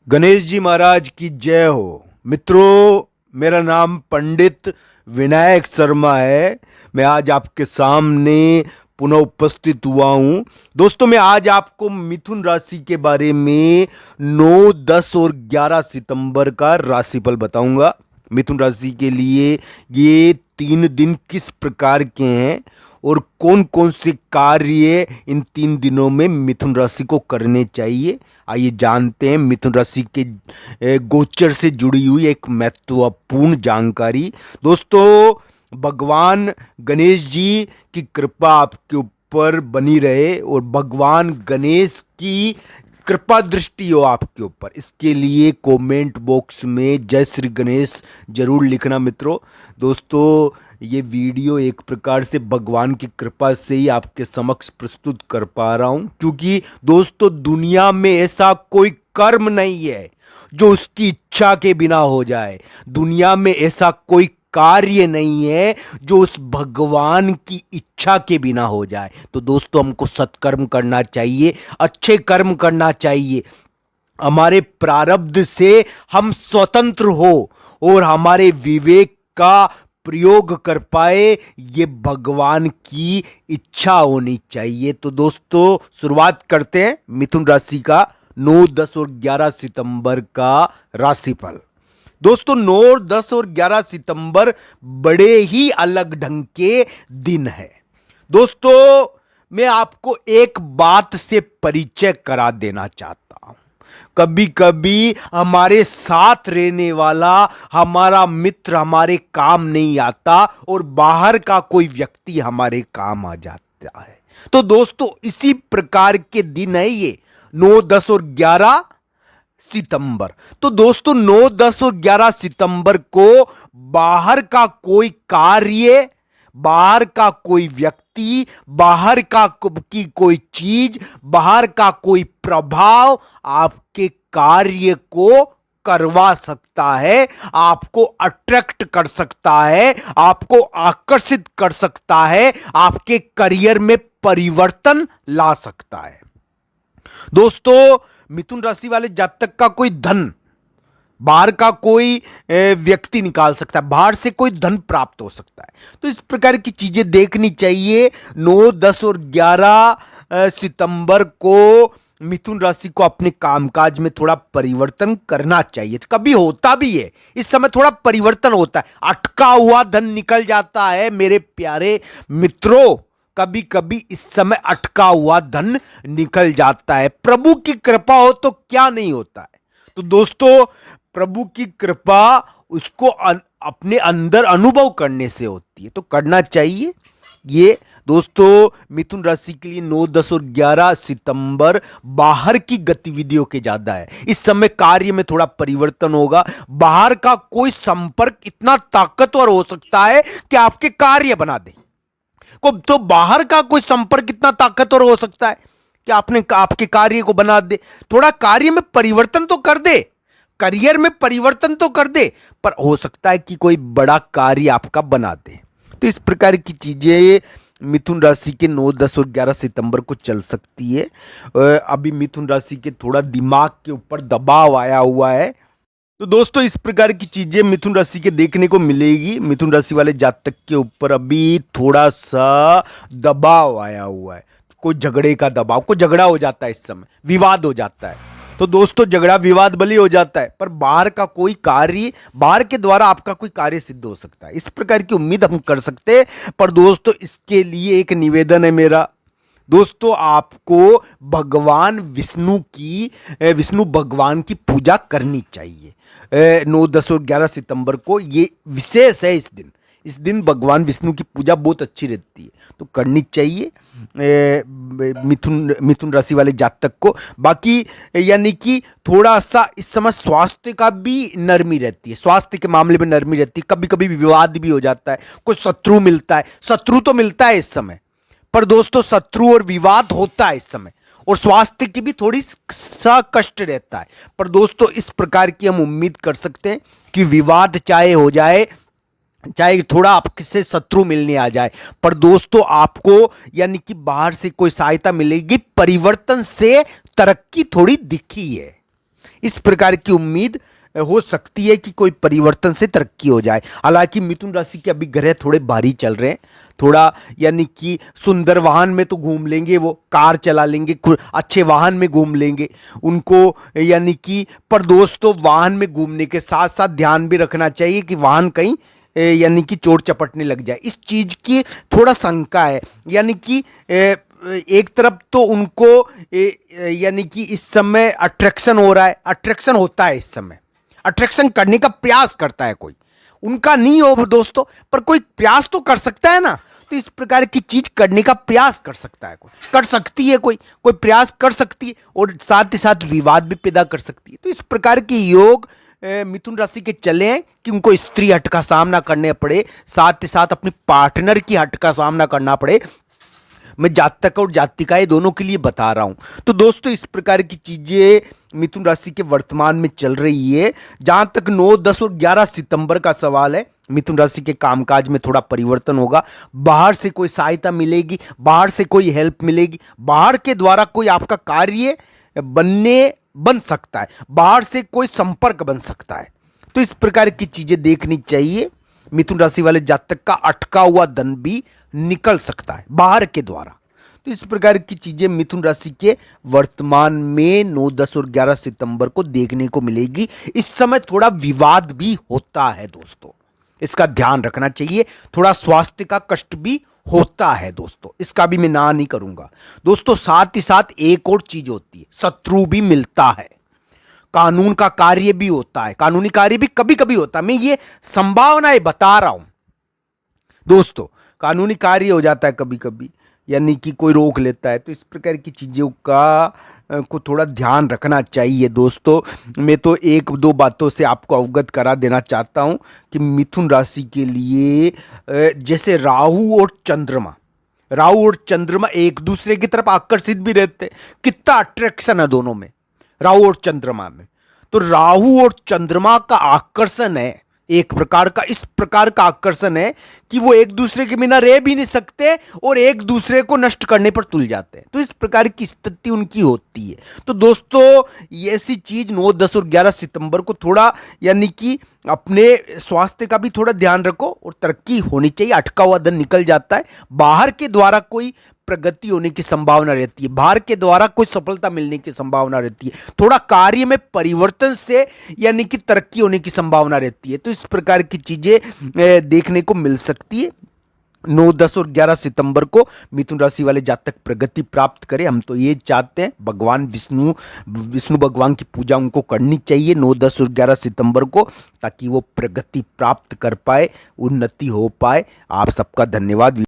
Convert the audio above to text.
गणेश जी महाराज की जय हो। मित्रों, मेरा नाम पंडित विनायक शर्मा है। मैं आज आपके सामने पुनः उपस्थित हुआ हूं। दोस्तों, मैं आज आपको मिथुन राशि के बारे में 9, 10 और 11 सितंबर का राशिफल बताऊंगा। मिथुन राशि के लिए ये 3 दिन किस प्रकार के हैं और कौन कौन से कार्य इन 3 दिनों में मिथुन राशि को करने चाहिए। आइए जानते हैं मिथुन राशि के गोचर से जुड़ी हुई एक महत्वपूर्ण जानकारी। दोस्तों, भगवान गणेश जी की कृपा आपके ऊपर बनी रहे और भगवान गणेश की कृपा दृष्टि हो आपके ऊपर, इसके लिए कमेंट बॉक्स में जय श्री गणेश जरूर लिखना मित्रों। दोस्तों, ये वीडियो एक प्रकार से भगवान की कृपा से ही आपके समक्ष प्रस्तुत कर पा रहा हूं, क्योंकि दोस्तों दुनिया में ऐसा कोई कर्म नहीं है जो उसकी इच्छा के बिना हो जाए। दुनिया में ऐसा कोई कार्य नहीं है जो उस भगवान की इच्छा के बिना हो जाए। तो दोस्तों, हमको सत्कर्म करना चाहिए, अच्छे कर्म करना चाहिए। हमारे प्रारब्ध से हम स्वतंत्र हो और हमारे विवेक का प्रयोग कर पाए, ये भगवान की इच्छा होनी चाहिए। तो दोस्तों, शुरुआत करते हैं मिथुन राशि का 9, 10 और 11 सितंबर का राशिफल। दोस्तों, 9, 10 और 11 सितंबर बड़े ही अलग ढंग के दिन है। दोस्तों, मैं आपको एक बात से परिचय करा देना चाहता हूं। कभी कभी हमारे साथ रहने वाला हमारा मित्र हमारे काम नहीं आता और बाहर का कोई व्यक्ति हमारे काम आ जाता है। तो दोस्तों, इसी प्रकार के दिन है ये 9, 10 और 11 सितंबर। तो दोस्तों, 9, 10 और 11 सितंबर को बाहर का कोई कार्य, बाहर का कोई व्यक्ति, बाहर का की कोई चीज, बाहर का कोई प्रभाव आपके कार्य को करवा सकता है, आपको अट्रैक्ट कर सकता है, आपको आकर्षित कर सकता है, आपके करियर में परिवर्तन ला सकता है। दोस्तों, मिथुन राशि वाले जातक का कोई धन, बाहर का कोई व्यक्ति निकाल सकता है, बाहर से कोई धन प्राप्त हो सकता है। तो इस प्रकार की चीजें देखनी चाहिए। 9, 10 और 11 सितंबर को मिथुन राशि को अपने कामकाज में थोड़ा परिवर्तन करना चाहिए। कभी होता भी है, इस समय थोड़ा परिवर्तन होता है, अटका हुआ धन निकल जाता है मेरे प्यारे मित्रों। कभी कभी इस समय अटका हुआ धन निकल जाता है। प्रभु की कृपा हो तो क्या नहीं होता है। तो दोस्तों, प्रभु की कृपा उसको अपने अंदर अनुभव करने से होती है, तो करना चाहिए ये। दोस्तों, मिथुन राशि के लिए 9, 10 और 11 सितंबर बाहर की गतिविधियों के ज्यादा है। इस समय कार्य में थोड़ा परिवर्तन होगा। बाहर का कोई संपर्क इतना ताकतवर हो सकता है कि आपके कार्य बना दे। तो बाहर का कोई संपर्क इतना ताकतवर हो सकता है कि आपके कार्य को बना दे। थोड़ा कार्य में परिवर्तन तो कर दे, करियर में परिवर्तन तो कर दे, पर हो सकता है कि कोई बड़ा कार्य आपका बना दे। तो इस प्रकार की चीजें मिथुन राशि के 9, 10 और 11 सितंबर को चल सकती है। अभी मिथुन राशि के थोड़ा दिमाग के ऊपर दबाव आया हुआ है। तो दोस्तों, इस प्रकार की चीजें मिथुन राशि के देखने को मिलेगी। मिथुन राशि वाले जातक के ऊपर अभी थोड़ा सा दबाव आया हुआ है, कोई झगड़े का दबाव, कोई झगड़ा हो जाता है, इस समय विवाद हो जाता है। तो दोस्तों, झगड़ा विवाद भले हो जाता है, पर बाहर का कोई कार्य, बाहर के द्वारा आपका कोई कार्य सिद्ध हो सकता है, इस प्रकार की उम्मीद हम कर सकते हैं। पर दोस्तों, इसके लिए एक निवेदन है मेरा। दोस्तों, आपको भगवान विष्णु भगवान की पूजा करनी चाहिए। 9, 10 और 11 सितंबर को ये विशेष है। इस दिन भगवान विष्णु की पूजा बहुत अच्छी रहती है, तो करनी चाहिए मिथुन राशि वाले जातक को। बाकी यानी कि थोड़ा सा इस समय स्वास्थ्य का भी नरमी रहती है, स्वास्थ्य के मामले में नरमी रहती है। कभी कभी विवाद भी हो जाता है, कोई शत्रु मिलता है, शत्रु तो मिलता है इस समय, पर दोस्तों शत्रु और विवाद होता है इस समय, और स्वास्थ्य की भी थोड़ी सा कष्ट रहता है। पर दोस्तों, इस प्रकार की हम उम्मीद कर सकते हैं कि विवाद चाहे हो जाए, चाहे थोड़ा आपसे शत्रु मिलने आ जाए, पर दोस्तों आपको यानी कि बाहर से कोई सहायता मिलेगी, परिवर्तन से तरक्की थोड़ी दिखी है। इस प्रकार की उम्मीद हो सकती है कि कोई परिवर्तन से तरक्की हो जाए। हालांकि मिथुन राशि के अभी ग्रह थोड़े भारी चल रहे हैं, थोड़ा यानी कि सुंदर वाहन में तो घूम लेंगे, वो कार चला लेंगे, अच्छे वाहन में घूम लेंगे उनको, यानी कि पर दोस्तों वाहन में घूमने के साथ साथ ध्यान भी रखना चाहिए कि वाहन कहीं यानी कि चोट चपटने लग जाए, इस चीज की थोड़ा शंका है। यानी कि एक तरफ तो उनको यानी कि इस समय अट्रैक्शन हो रहा है, अट्रैक्शन होता है, इस समय अट्रैक्शन करने का प्रयास करता है कोई, उनका नहीं हो दोस्तों, पर कोई प्रयास तो कर सकता है ना। तो इस प्रकार की चीज करने का प्रयास कर सकता है कोई, कर सकती है कोई, कोई प्रयास कर सकती है और साथ ही साथ विवाद भी पैदा कर सकती है। तो इस प्रकार के योग मिथुन राशि के चले हैं कि उनको स्त्री हट का सामना करने पड़े, साथ ही साथ अपने पार्टनर की हट का सामना करना पड़े। मैं जातक और जातिकाएं दोनों के लिए बता रहा हूं। तो दोस्तों इस प्रकार की चीजें मिथुन राशि के वर्तमान में चल रही है। जहां तक 9, 10 और 11 सितंबर का सवाल है, मिथुन राशि के कामकाज में थोड़ा परिवर्तन होगा, बाहर से कोई सहायता मिलेगी, बाहर से कोई हेल्प मिलेगी, बाहर के द्वारा कोई आपका कार्य बन सकता है, बाहर से कोई संपर्क बन सकता है। तो इस प्रकार की चीजें देखनी चाहिए। मिथुन राशि वाले जातक का अटका हुआ धन भी निकल सकता है बाहर के द्वारा। तो इस प्रकार की चीजें मिथुन राशि के वर्तमान में 9, 10 और 11 सितंबर को देखने को मिलेगी। इस समय थोड़ा विवाद भी होता है दोस्तों, इसका ध्यान रखना चाहिए। थोड़ा स्वास्थ्य का कष्ट भी होता है दोस्तों, इसका भी मैं ना नहीं करूंगा दोस्तों। साथ ही साथ एक और चीज होती है, शत्रु भी मिलता है, कानून का कार्य भी होता है, कानूनी कार्य भी कभी कभी होता है। मैं ये संभावनाएं बता रहा हूं दोस्तों, कानूनी कार्य हो जाता है कभी कभी, यानी कि कोई रोक लेता है। तो इस प्रकार की चीज़ों का को थोड़ा ध्यान रखना चाहिए दोस्तों। मैं तो एक दो बातों से आपको अवगत करा देना चाहता हूं कि मिथुन राशि के लिए जैसे राहु और चंद्रमा एक दूसरे की तरफ आकर्षित भी रहते हैं, कितना अट्रैक्शन है दोनों में, राहु और चंद्रमा में। तो राहु और चंद्रमा का आकर्षण है एक प्रकार का, इस प्रकार का आकर्षण है कि वो एक दूसरे के बिना रह भी नहीं सकते और एक दूसरे को नष्ट करने पर तुल जाते हैं। तो इस प्रकार की स्थिति उनकी होती है। तो दोस्तों ये ऐसी चीज 9, 10 और 11 सितंबर को थोड़ा यानी कि अपने स्वास्थ्य का भी थोड़ा ध्यान रखो और तरक्की होनी चाहिए। अटका हुआ धन निकल जाता है, बाहर के द्वारा कोई प्रगति होने की संभावना रहती है, बाहर के द्वारा कोई सफलता मिलने की संभावना रहती है, थोड़ा कार्य में परिवर्तन से यानी कि तरक्की होने की संभावना रहती है। तो इस प्रकार की चीजें देखने को मिल सकती है। 9, 10 और 11 सितंबर को मिथुन राशि वाले जातक प्रगति प्राप्त करें, हम तो ये चाहते हैं। भगवान विष्णु भगवान की पूजा उनको करनी चाहिए 9, 10 और 11 सितंबर को, ताकि वो प्रगति प्राप्त कर पाए, उन्नति हो पाए। आप सबका धन्यवाद।